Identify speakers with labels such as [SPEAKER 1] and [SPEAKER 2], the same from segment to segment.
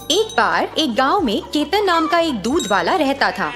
[SPEAKER 1] एक बार एक गांव में केतन नाम का एक दूध वाला रहता था।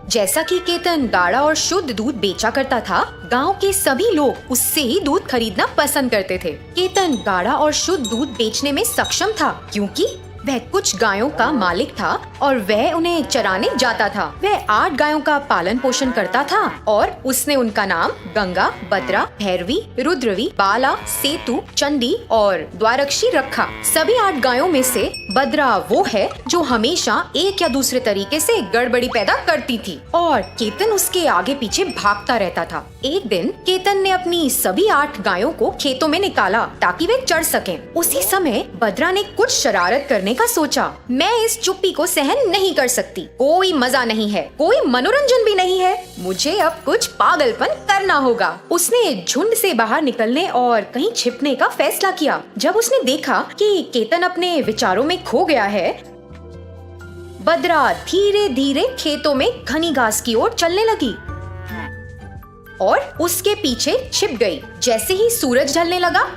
[SPEAKER 1] जैसा कि केतन गाढ़ा और शुद्ध दूध बेचा करता था, गांव के सभी लोग उससे ही दूध खरीदना पसंद करते थे। केतन गाढ़ा और शुद्ध दूध बेचने में सक्षम था क्योंकि वह कुछ गायों का मालिक था और वह उन्हें चराने जाता था। वह 8 गायों का पालन पोषण करता था और उसने उनका नाम गंगा, भद्रा, भैरवी, रुद्रवी, बाला, सेतु, चंडी और द्वारक्षी रखा। सभी 8 गायों में से भद्रा वो है जो हमेशा एक या दूसरे तरीके से गड़बड़ी पैदा करती थी और केतन उसके आगे पीछे भागता रहता था। एक दिन केतन ने अपनी सभी 8 गायों को खेतों में निकाला ताकि वे चढ़ सकें। उसी समय भद्रा ने कुछ शरारत करने का सोचा। मैं इस चुप्पी को सहन नहीं कर सकती। कोई मजा नहीं है, कोई मनोरंजन भी नहीं है। मुझे अब कुछ पागलपन करना होगा। उसने झुंड से बाहर निकलने और कहीं छिपने का फैसला किया। जब उसने देखा कि केतन अपने विचारों में खो गया है, भद्रा धीरे धीरे खेतों में घनी घास की ओर चलने लगी और उसके पीछे छिप गई। जैसे ही सूरज ढलने लगा,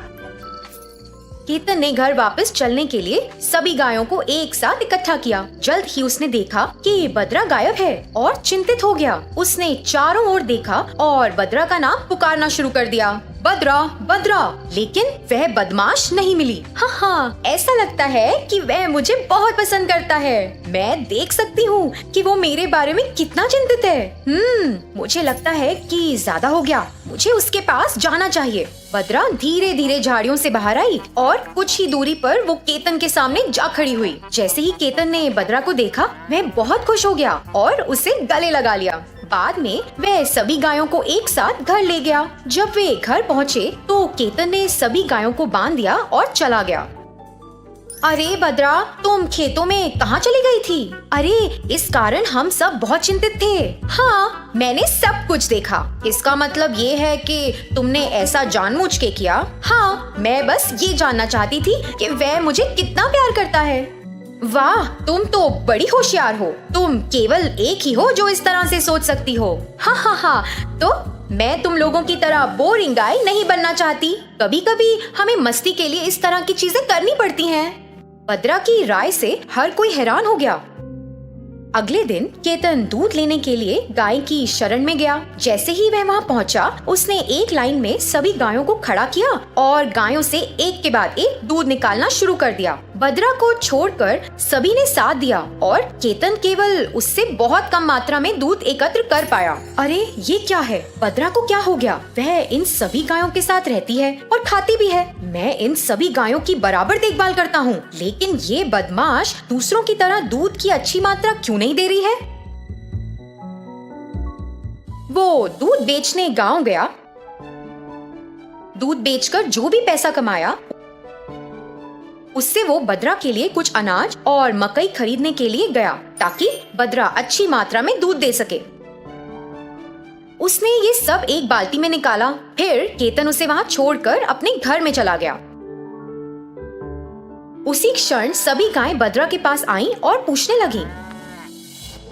[SPEAKER 1] केतन ने घर वापस चलने के लिए सभी गायों को एक साथ इकट्ठा किया। जल्द ही उसने देखा कि भद्रा गायब है और चिंतित हो गया। उसने चारों ओर देखा और भद्रा का नाम पुकारना शुरू कर दिया, भद्रा, भद्रा। लेकिन वह बदमाश नहीं मिली। हाँ, ऐसा लगता है कि वह मुझे बहुत पसंद करता है। मैं देख सकती हूँ कि वो मेरे बारे में कितना चिंतित है। मुझे लगता है कि ज्यादा हो गया। मुझे उसके पास जाना चाहिए। भद्रा धीरे धीरे झाड़ियों से बाहर आई और कुछ ही दूरी पर वो केतन के सामने जा खड़ी हुई। जैसे ही केतन ने भद्रा को देखा, वह बहुत खुश हो गया और उसे गले लगा लिया। बाद में वह सभी गायों को एक साथ घर ले गया। जब वे घर पहुँचे तो केतन ने सभी गायों को बांध दिया और चला गया। अरे भद्रा, तुम खेतों में कहाँ चली गई थी? अरे, इस कारण हम सब बहुत चिंतित थे। हाँ, मैंने सब कुछ देखा। इसका मतलब ये है कि तुमने ऐसा जानबूझ के किया? हाँ, मैं बस ये जानना चाहती थी कि वह मुझे कितना प्यार करता है। वाह, तुम तो बड़ी होशियार हो। तुम केवल एक ही हो जो इस तरह से सोच सकती हो। हाँ, तो मैं तुम लोगों की तरह बोरिंग गाय नहीं बनना चाहती। कभी कभी हमें मस्ती के लिए इस तरह की चीजें करनी पड़ती हैं। भद्रा की राय से हर कोई हैरान हो गया। अगले दिन केतन दूध लेने के लिए गाय की शरण में गया। जैसे ही वह वहाँ पहुँचा, उसने एक लाइन में सभी गायों को खड़ा किया और गायों से एक के बाद एक दूध निकालना शुरू कर दिया। भद्रा को छोड़कर सभी ने साथ दिया और केतन केवल उससे बहुत कम मात्रा में दूध एकत्र कर पाया। अरे, ये क्या है? भद्रा को क्या हो गया? वह इन सभी गायों के साथ रहती है और खाती भी है। मैं इन सभी गायों की बराबर देखभाल करता हूँ, लेकिन ये बदमाश दूसरों की तरह दूध की अच्छी मात्रा क्यों नहीं दे रही है? वो दूध बेचने गांव गया। दूध बेचकर जो भी पैसा कमाया, उससे वो भद्रा के लिए कुछ अनाज और मकई खरीदने के लिए गया ताकि भद्रा अच्छी मात्रा में दूध दे सके। उसने ये सब एक बाल्टी में निकाला। फिर केतन उसे वहाँ छोड़कर अपने घर में चला गया। उसी क्षण सभी गायें भद्रा के पास आईं और पूछने लगीं,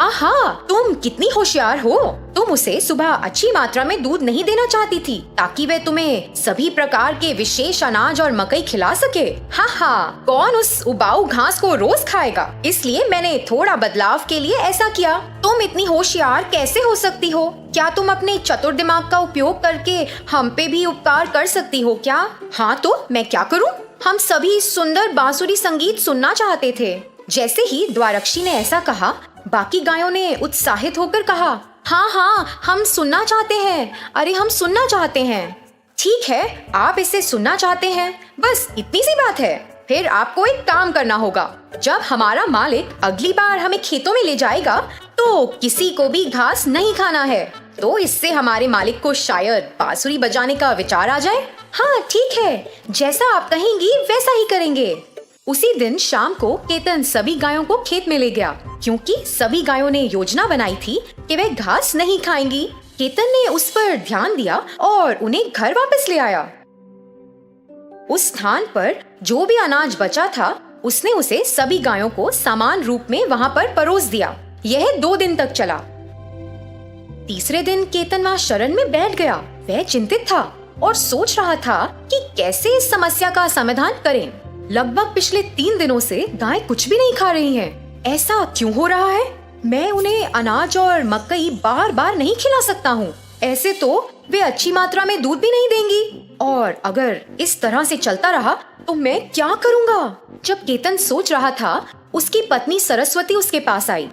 [SPEAKER 1] आहा, तुम कितनी होशियार हो। तुम उसे सुबह अच्छी मात्रा में दूध नहीं देना चाहती थी ताकि वह तुम्हें सभी प्रकार के विशेष अनाज और मकई खिला सके। हाँ, कौन उस उबाऊ घास को रोज खाएगा? इसलिए मैंने थोड़ा बदलाव के लिए ऐसा किया। तुम इतनी होशियार कैसे हो सकती हो? क्या तुम अपने चतुर दिमाग का उपयोग करके हम पे भी उपकार कर सकती हो क्या? हाँ, तो मैं क्या करूँ? हम सभी सुंदर बांसुरी संगीत सुनना चाहते थे। जैसे ही द्वारक्षी ने ऐसा कहा, बाकी गायों ने उत्साहित होकर कहा, हाँ, हम सुनना चाहते हैं। अरे, हम सुनना चाहते हैं। ठीक है, आप इसे सुनना चाहते हैं, बस इतनी सी बात है। फिर आपको एक काम करना होगा। जब हमारा मालिक अगली बार हमें खेतों में ले जाएगा तो किसी को भी घास नहीं खाना है। तो इससे हमारे मालिक को शायद बांसुरी बजाने का विचार आ जाए। हाँ, ठीक है, जैसा आप कहेंगी वैसा ही करेंगे। उसी दिन शाम को केतन सभी गायों को खेत में ले गया क्योंकि सभी गायों ने योजना बनाई थी कि वे घास नहीं खाएंगी। केतन ने उस पर ध्यान दिया और उन्हें घर वापस ले आया। उस स्थान पर जो भी अनाज बचा था, उसने उसे सभी गायों को समान रूप में वहाँ पर परोस दिया। यह 2 दिन तक चला। तीसरे दिन केतन वहाँ शरण में बैठ गया। वह चिंतित था और सोच रहा था कि कैसे इस समस्या का समाधान करें। लगभग पिछले 3 दिनों से गाय कुछ भी नहीं खा रही हैं। ऐसा क्यों हो रहा है? मैं उन्हें अनाज और मकई बार बार नहीं खिला सकता हूँ। ऐसे तो वे अच्छी मात्रा में दूध भी नहीं देंगी, और अगर इस तरह से चलता रहा तो मैं क्या करूँगा? जब केतन सोच रहा था, उसकी पत्नी सरस्वती उसके पास आई।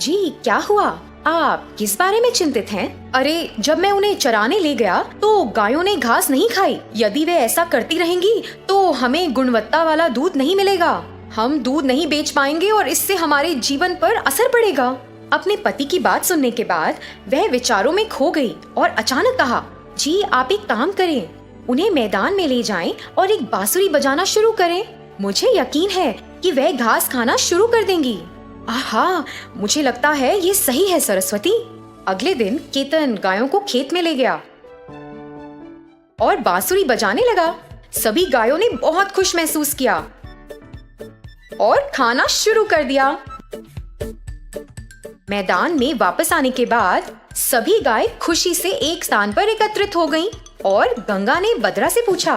[SPEAKER 1] जी, क्या हुआ? आप किस बारे में चिंतित हैं? अरे, जब मैं उन्हें चराने ले गया तो गायों ने घास नहीं खाई। यदि वे ऐसा करती रहेंगी तो हमें गुणवत्ता वाला दूध नहीं मिलेगा। हम दूध नहीं बेच पाएंगे और इससे हमारे जीवन पर असर पड़ेगा। अपने पति की बात सुनने के बाद वह विचारों में खो गई और अचानक कहा, जी आप एक काम करें, उन्हें मैदान में ले जाएं और एक बांसुरी बजाना शुरू करें। मुझे यकीन है कि वह घास खाना शुरू कर देंगी। आहा, मुझे लगता है ये सही है सरस्वती। अगले दिन केतन गायों को खेत में ले गया और बांसुरी बजाने लगा। सभी गायों ने बहुत खुश महसूस किया और खाना शुरू कर दिया। मैदान में वापस आने के बाद सभी गाय खुशी से एक स्थान पर एकत्रित हो गईं और गंगा ने बद्रा से पूछा,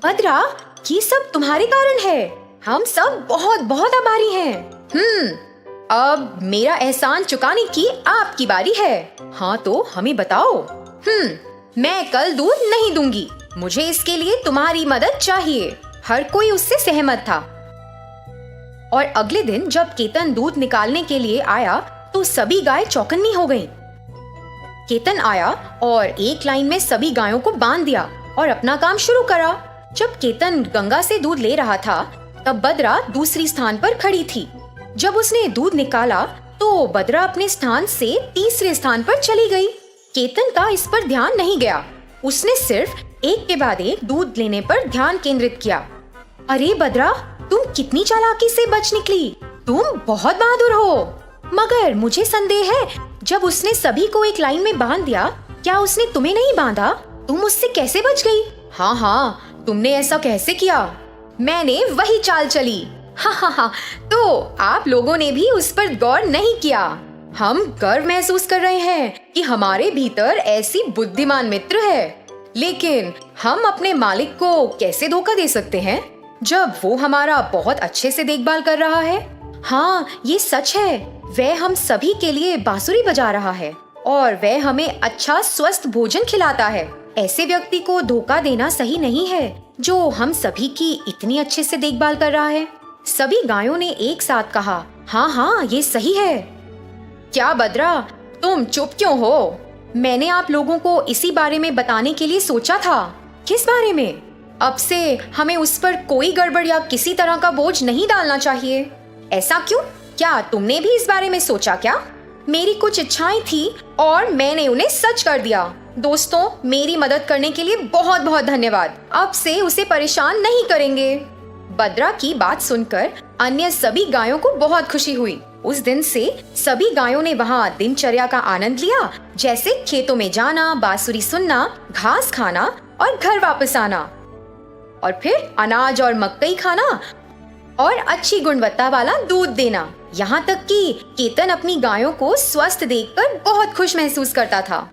[SPEAKER 1] बद्रा, ये सब तुम्हारे कारण है। हम सब बहुत बहुत आभारी हैं। अब मेरा एहसान चुकाने की आपकी बारी है। हाँ तो हमें बताओ। मैं कल दूध नहीं दूंगी। मुझे इसके लिए तुम्हारी मदद चाहिए। हर कोई उससे सहमत था। और अगले दिन जब केतन दूध निकालने के लिए आया तो सभी गाय चौकन्नी हो गईं। केतन आया और एक लाइन में सभी गायों को बांध दिया और अपना काम शुरू करा। जब केतन गंगा से दूध ले रहा था तब बद्रा दूसरी स्थान पर खड़ी थी। जब उसने दूध निकाला तो बद्रा अपने स्थान से तीसरे स्थान पर चली गई। केतन का इस पर ध्यान नहीं गया। उसने सिर्फ एक के बाद एक दूध लेने पर ध्यान केंद्रित किया। अरे बद्रा, तुम कितनी चालाकी से बच निकली। तुम बहुत बहादुर हो। मगर मुझे संदेह है, जब उसने सभी को एक लाइन में बांध दिया, क्या उसने तुम्हें नहीं बांधा? तुम उससे कैसे बच गई? हाँ, तुमने ऐसा कैसे किया? मैंने वही चाल चली। हाँ, तो आप लोगों ने भी उस पर गौर नहीं किया। हम गर्व महसूस कर रहे हैं कि हमारे भीतर ऐसी बुद्धिमान मित्र है, लेकिन हम अपने मालिक को कैसे धोखा दे सकते हैं जब वो हमारा बहुत अच्छे से देखभाल कर रहा है? हाँ, ये सच है। वह हम सभी के लिए बांसुरी बजा रहा है और वह हमें अच्छा स्वस्थ भोजन खिलाता है। ऐसे व्यक्ति को धोखा देना सही नहीं है जो हम सभी की इतनी अच्छे से देखभाल कर रहा है। सभी गायों ने एक साथ कहा, हाँ, ये सही है। क्या बद्रा, तुम चुप क्यों हो? मैंने आप लोगों को इसी बारे में बताने के लिए सोचा था। किस बारे में? अब से हमें उस पर कोई गड़बड़ या किसी तरह का बोझ नहीं डालना चाहिए। ऐसा क्यों? क्या तुमने भी इस बारे में सोचा क्या? मेरी कुछ इच्छाएं थी और मैंने उन्हें सच कर दिया। दोस्तों, मेरी मदद करने के लिए बहुत बहुत धन्यवाद। अब से उसे परेशान नहीं करेंगे। बद्रा की बात सुनकर अन्य सभी गायों को बहुत खुशी हुई। उस दिन से सभी गायों ने वहाँ दिनचर्या का आनंद लिया, जैसे खेतों में जाना, बांसुरी सुनना, घास खाना और घर वापस आना, और फिर अनाज और मकई खाना और अच्छी गुणवत्ता वाला दूध देना। यहाँ तक कि केतन अपनी गायों को स्वस्थ देखकर बहुत खुश महसूस करता था।